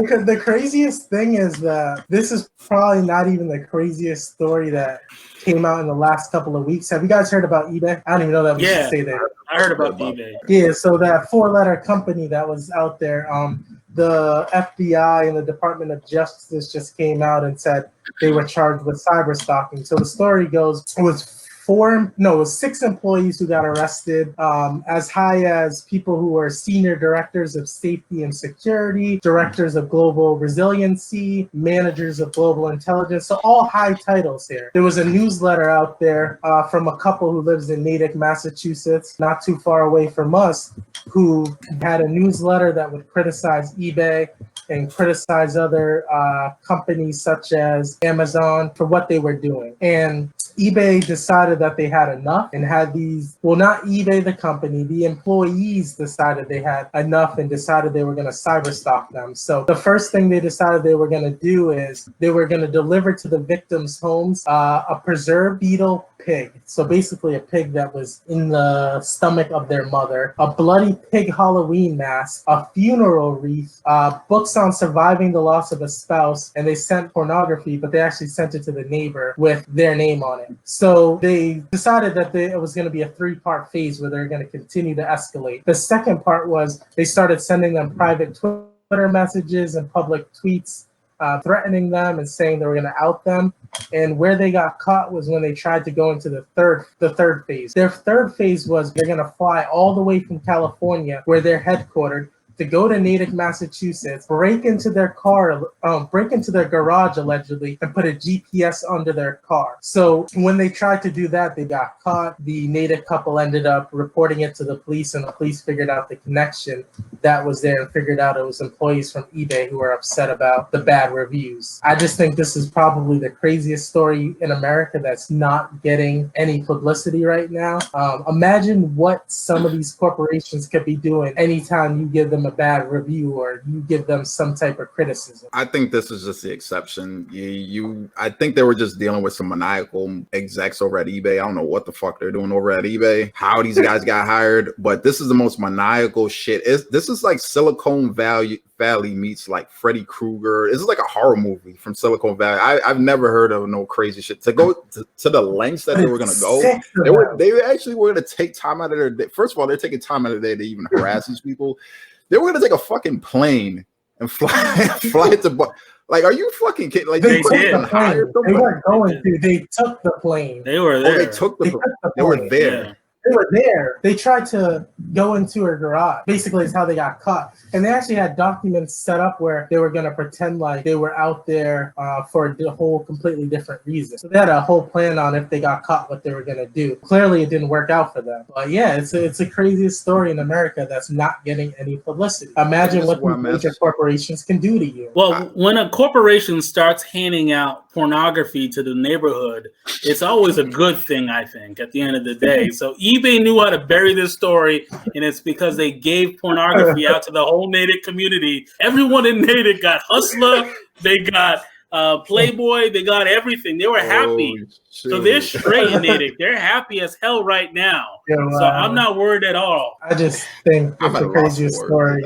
The craziest thing is that this is probably not even the craziest story that came out in the last couple of weeks. Have you guys heard about eBay? I don't even know that we should say that. I heard about eBay. Yeah, so that 4-letter company that was out there, the FBI and the Department of Justice just came out and said they were charged with cyber stalking. So the story goes, it was 6 employees who got arrested, as high as people who were senior directors of safety and security, directors of global resiliency, managers of global intelligence. So all high titles here. There was a newsletter out there from a couple who lives in Natick, Massachusetts, not too far away from us, who had a newsletter that would criticize eBay and criticize other companies such as Amazon for what they were doing. And eBay decided that they had enough and had these, well, not eBay the company, the employees decided they had enough and decided they were going to cyber stalk them. So the first thing they decided they were going to do is they were going to deliver to the victims' homes a preserved beetle pig. So basically a pig that was in the stomach of their mother, a bloody pig Halloween mask, a funeral wreath, books on surviving the loss of a spouse, and they sent pornography, but they actually sent it to the neighbor with their name on it. So they decided that it was going to be a 3-part phase where they're going to continue to escalate. The second part was they started sending them private Twitter messages and public tweets, threatening them and saying they were going to out them. And where they got caught was when they tried to go into the third phase. Their third phase was they're going to fly all the way from California, where they're headquartered, to go to Natick, Massachusetts, break into their garage allegedly, and put a GPS under their car. So when they tried to do that, they got caught. The Natick couple ended up reporting it to the police, and the police figured out the connection that was there and figured out it was employees from eBay who were upset about the bad reviews. I just think this is probably the craziest story in America that's not getting any publicity right now. Imagine what some of these corporations could be doing anytime you give them a bad review or you give them some type of criticism. I think this is just the exception. I think they were just dealing with some maniacal execs over at eBay. I don't know what the fuck they're doing over at eBay, how these guys got hired, but this is the most maniacal shit. This is like Silicon Valley meets like Freddy Krueger. This is like a horror movie from Silicon Valley. I've never heard of no crazy shit. To go to the lengths that they were going to go, they actually were going to take time out of their day. First of all, they're taking time out of their day to even harass these people. They were going to take a fucking plane and fly to. Like, are you fucking kidding? Like, they did. They weren't going to. They took the plane. They were there. Oh, they took the. They were there. Yeah. They were there. They tried to go into her garage. Basically, is how they got caught. And they actually had documents set up where they were going to pretend like they were out there for a whole completely different reason. So they had a whole plan on if they got caught, what they were going to do. Clearly, it didn't work out for them. But yeah, it's the craziest story in America that's not getting any publicity. Imagine what these major corporations can do to you. Well, when a corporation starts handing out pornography to the neighborhood, it's always a good thing, I think, at the end of the day. So eBay knew how to bury this story, and it's because they gave pornography out to the whole Natick community. Everyone in Natick got Hustler, they got Playboy, they got everything. They were happy. So they're straight in Natick. They're happy as hell right now. Yeah, wow. So I'm not worried at all. I just think it's the craziest story.